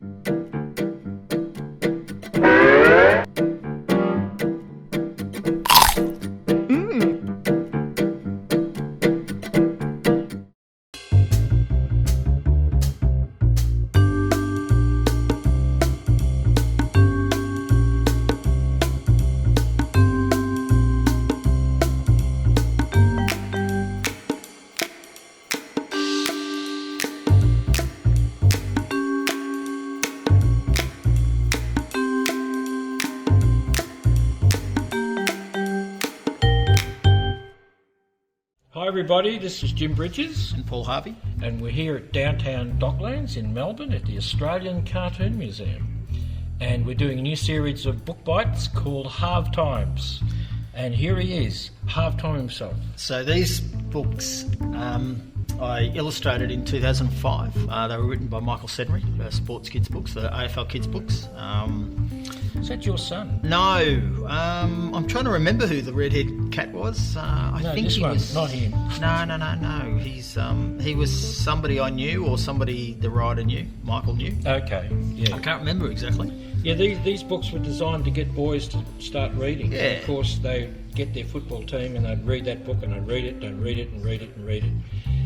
Hi everybody, this is Jim Bridges and Paul Harvey, and we're here at downtown Docklands in Melbourne at the Australian Cartoon Museum, and we're doing a new series of book bites called Harv-Times, and here he is, Harv-Time himself. So these books I illustrated in 2005. They were written by Michael Sedunary, sports kids books, the AFL kids books. Is that your son? No, I'm trying to remember who the redhead cat was. I think this he one, was not him. No. He was somebody I knew, or somebody the writer knew. Michael knew. Okay, yeah. I can't remember exactly. Yeah, these books were designed to get boys to start reading. Yeah. And of course, they get their football team and they'd read that book and they'd read it and read it and read it and read it.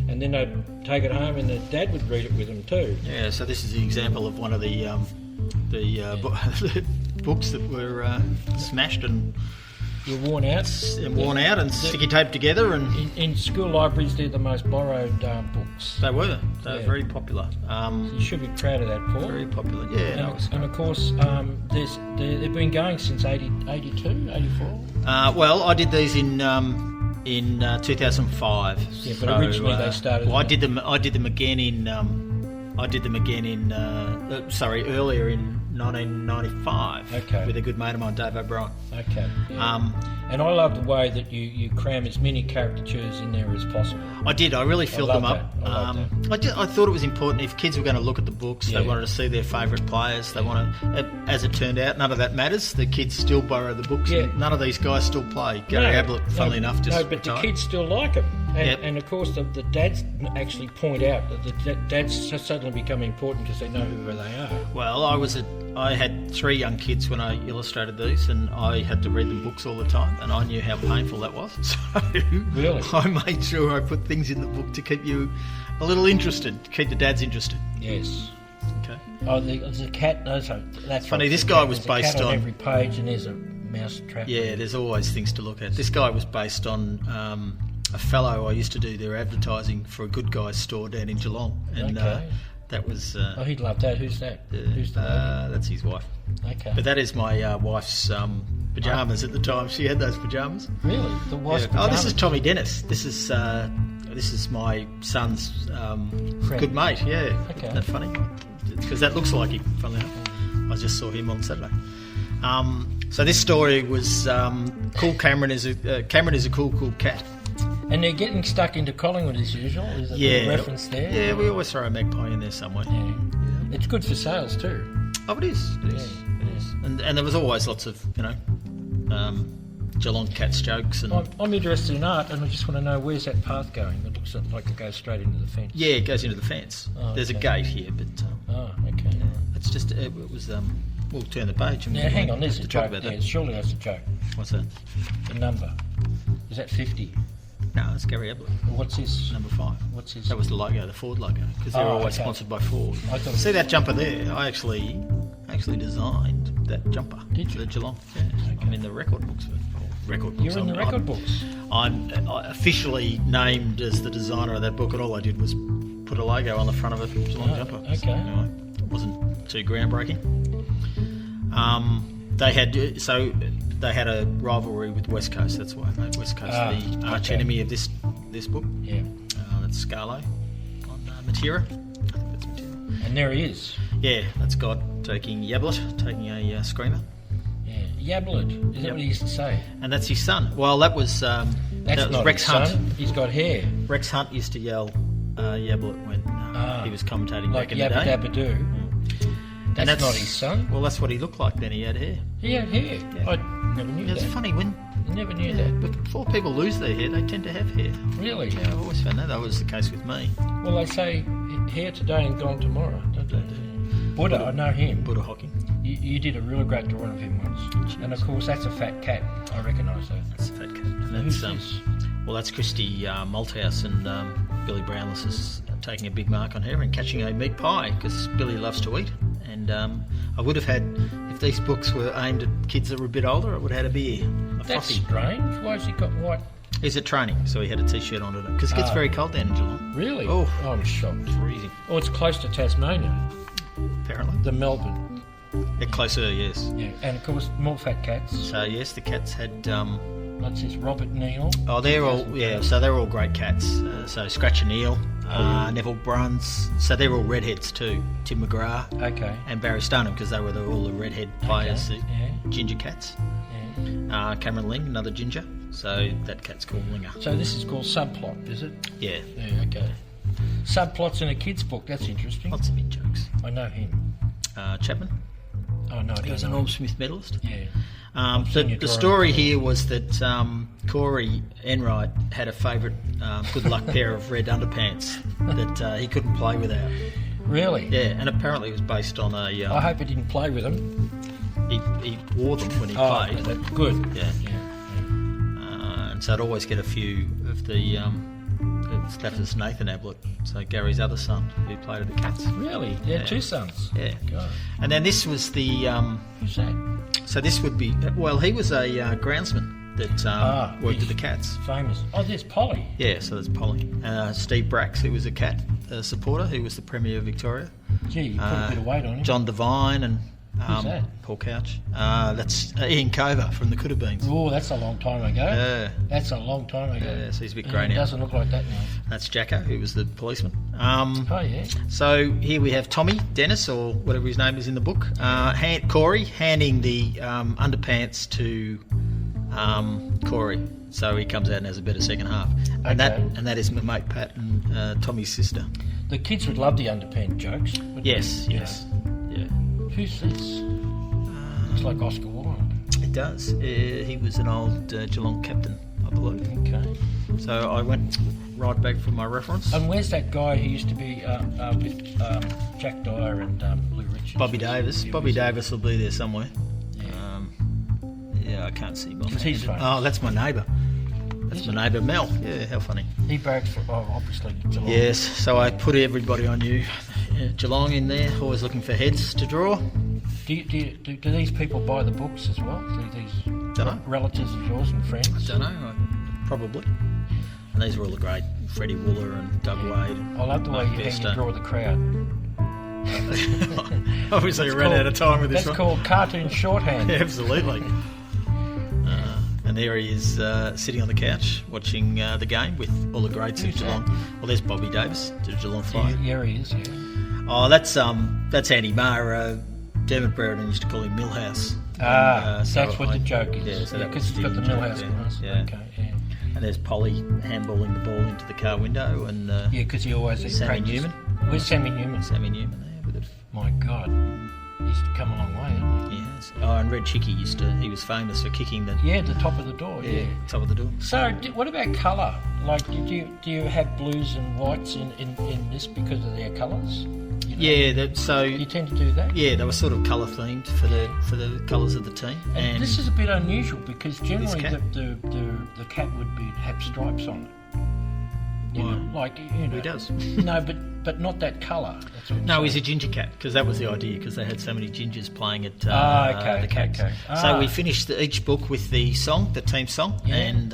And then they'd take it home and their dad would read it with them too. Yeah, so this is the example of one of the books that were smashed and You're worn out. And sticky taped together. And in school libraries, they're the most borrowed books. They were very popular. You should be proud of that, Paul. Very popular, yeah. And of course, they've been going since 82, 84. Well, I did these in 2005. Yeah, but originally they started. Well, I did them again in. Earlier in 1995. Okay. With a good mate of mine, Dave O'Brien. Okay. Yeah. And I love the way that you cram as many caricatures in there as possible. I did. I really filled them up. I thought it was important if kids were going to look at the books, they wanted to see their favourite players. They as it turned out, none of that matters. The kids still borrow the books. Yeah. None of these guys still play. Gary Ablett, funnily enough, just but retired. the kids still like them. Yep. And of course, the dads actually point out that the dads suddenly become important because they know who they are. Well, I had 3 young kids when I illustrated these, and I had to read them books all the time, and I knew how painful that was. So really? I made sure I put things in the book to keep you a little interested, to keep the dads interested. Yes. Okay. Oh, there's a cat. No, sorry, that's funny. Right. This guy was there's based a cat on every page, and there's a mouse trap. Yeah, there's always things to look at. This guy was based on a fellow I used to do their advertising for a Good Guys store down in Geelong, and that was. He'd love that. Who's that? Who's the lady? That's his wife. Okay. But that is my wife's pajamas at the time. She had those pajamas. Really? The wife's pajamas? Oh, this is Tommy Dennis. This is my son's good mate. Yeah. Okay. Isn't that funny? Because that looks like him. Funnily enough, I just saw him on Saturday. So this story was cool. Cameron is a cool cat. And they're getting stuck into Collingwood as usual. Is there a reference there? Yeah, we always throw a magpie in there somewhere. Yeah. It's good for sales too. Oh, it is. It is. And there was always lots of Geelong Cats jokes. And I'm interested in art, and I just want to know, where's that path going? It looks like it goes straight into the fence. Yeah, it goes into the fence. There's a gate here, but okay. It's just it was. We'll turn the page. And hang on. There's a joke. About that. Surely that's a joke. What's that? The number. Is that 50? No, it's Gary Ablett. What's his? Number 5. What's his? That was the logo, the Ford logo, because they're always sponsored by Ford. See that jumper there? I actually designed that jumper. Did you? For the Geelong. Yeah. Okay. I'm in the record books. You're in the record books. I'm officially named as the designer of that book, and all I did was put a logo on the front of a Geelong jumper. Okay. So, anyway, it wasn't too groundbreaking. They had a rivalry with West Coast. That's why I made West Coast the arch enemy of this book. Yeah. That's Scarlo on Matera. I think that's Matera. And there he is. Yeah, that's God taking Yablett, taking a screamer. Yeah, Yablett. Is that what he used to say? And that's his son. Well, that was that's not Rex his Hunt. Son. He's got hair. Rex Hunt used to yell Yablett when he was commentating like back in the day. Yabba Dabba Doo. That's not his son. Well, that's what he looked like then. He had hair. He had hair. Yeah. I never knew that. It's funny when. Never knew that. But before people lose their hair, they tend to have hair. Really? Yeah, I've always found that. That was the case with me. Well, they say hair today and gone tomorrow, don't they? Buddha, I know him. Buddha Hocking. You did a really great drawing of him once. And of course, that's a fat cat. I recognise that. That's a fat cat. And Who's that's, this? well, that's Christy Malthouse and Billy Brownless is taking a big mark on her and catching a meat pie because Billy loves to eat. And I would have had, if these books were aimed at kids that were a bit older, it would have had a beer. That's strange. Why has he got white? He's at training, so he had a T-shirt on today because it gets very cold down in Geelong. Really? Oh, I'm shocked. freezing. Oh, it's close to Tasmania, Apparently. the Melbourne. They're closer, yes. Yeah, and of course, more fat cats. So, yes, the cats had... What's this, Robert Neal? Oh, they're all, yeah, so they're all great cats. So Scratcher Neal, Neville Bruns, so they're all redheads too. Tim McGrath Okay. and Barry Stoneham because they were all the redhead players, Okay, yeah. ginger cats. Yeah. Cameron Ling, another ginger. So that cat's called Linger. So this is called Subplot, is it? Yeah, Yeah, okay. Subplot's in a kid's book, that's interesting. lots of in-jokes. I know him. Chapman, Oh, no, I he don't was a know. Norm Smith medalist. Yeah. seen your The drawing story before. here was that Corey Enright had a favourite good luck pair of red underpants that he couldn't play without. Really? Yeah, and apparently it was based on a... I hope he didn't play with them. he wore them when he Oh, played. that's good. Yeah. Yeah. And so I'd always get a few of the... that was Nathan Ablett, so Gary's other son, who played at the Cats. Really? Yeah, Yeah. two sons. Yeah. God. And then this was the... Who's that? so this would be... Well, he was a groundsman that worked at the Cats. Famous. Oh, there's Polly. Yeah, so there's Polly. Steve Brax, who was a Cat supporter, who was the Premier of Victoria. Gee, you put a bit of weight on him. John Devine and Who's that? Paul Couch. That's Ian Cover from the Coulda Beans. Oh, that's a long time ago. Yeah. That's a long time ago. Yeah, so he's a bit And grey he now. doesn't look like that now. That's Jacko, who was the policeman. Oh, yeah. So here we have Tommy Dennis, or whatever his name is in the book. Corey handing the underpants to Corey, so he comes out and has a better second half. And Okay. that is my mate Pat and Tommy's sister. The kids would love the underpants jokes. wouldn't Yes, they? yes, yeah. Who's this? Looks like Oscar Wilde. It does. He was an old Geelong captain, I believe. Okay. So I went right back for my reference. And where's that guy who used to be with Jack Dyer and Lou Richards? Bobby Davis. He Bobby was- Davis will be there somewhere. Yeah. Yeah, I can't see Bob. Because he's famous. Oh, that's my neighbour. That's my neighbour Mel. Yeah, how funny. He barracks for, obviously, Geelong. Yes, so I put everybody I knew. Geelong in there, always looking for heads to draw. Do these people buy the books as well? Do these Dunno. relatives of yours and friends? Don't know, probably. And these were all the great Freddie Wooler and Doug Wade. And I love the way Mark you Bester. draw the crowd. Obviously, That's ran out of time with this That's one. called cartoon shorthand. Yeah, absolutely. And there he is sitting on the couch watching the game with all the greats of Who's Geelong. that? Well, there's Bobby Davis to Geelong Yeah, Fly. yeah, he is. Yeah. Oh, that's Andy Marr. Dermot Brereton used to call him Millhouse. That's what the joke is. Yeah, so that because was he's got the Stephen Millhouse joke, glass. yeah. Okay, yeah. And there's Polly handballing the ball into the car window, and Yeah, because he always Sammy practiced. Newman. Where's Sammy Newman? Sammy Newman there with it. My God, he's come a long way, hasn't he? Yes. Oh, and Red Chicky he was famous for kicking the Yeah, the top of the door. Yeah. top of the door. So, what about colour? Like, do you have blues and whites in this because of their colours? You know? Yeah, Do you tend to do that? yeah, they were sort of colour themed for the colours of the team. And this is a bit unusual because generally cat? the cat would have stripes on it. You know, like you know. He does. No, but not that colour. That's what I'm No, saying. he's a ginger cat because that was the idea because they had so many gingers playing at okay, the Cats. okay. So we finished each book with the song, the team song, Yeah. and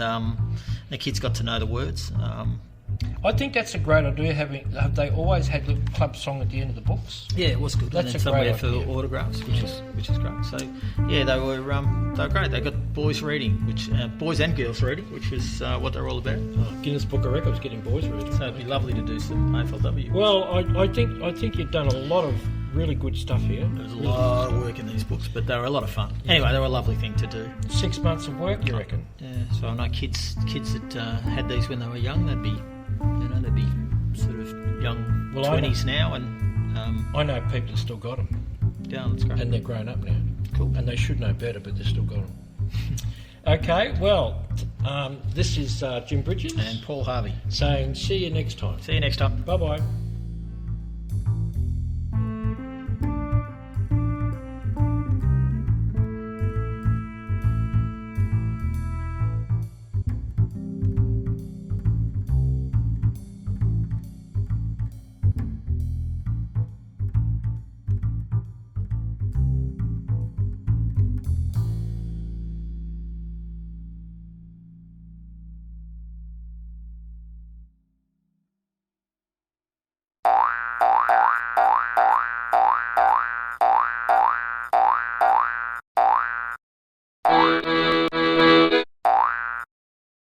the kids got to know the words. I think that's a great idea. Have they always had the club song at the end of the books? Yeah, it was good. That's and then a great somewhere for idea. autographs, which Yeah. is great. So yeah, they were great. They got boys reading, which boys and girls reading, which was what they're all about. Oh, Guinness Book of Records getting boys reading. So it'd be lovely to do some AFLW. Well, I think you've done a lot of really good stuff here. There's a lot of work in these books, but they were a lot of fun. Anyway, they were a lovely thing to do. 6 months of work, you reckon? Yeah, so I know kids that had these when they were young, they'd be sort of young Well, I 20s now, and I know people have still got them, yeah, that's great. and they're grown up now. Cool. And they should know better, but they've still got them. Okay, well, this is Jim Bridges And Paul Harvey. saying see you next time. See you next time. Bye-bye.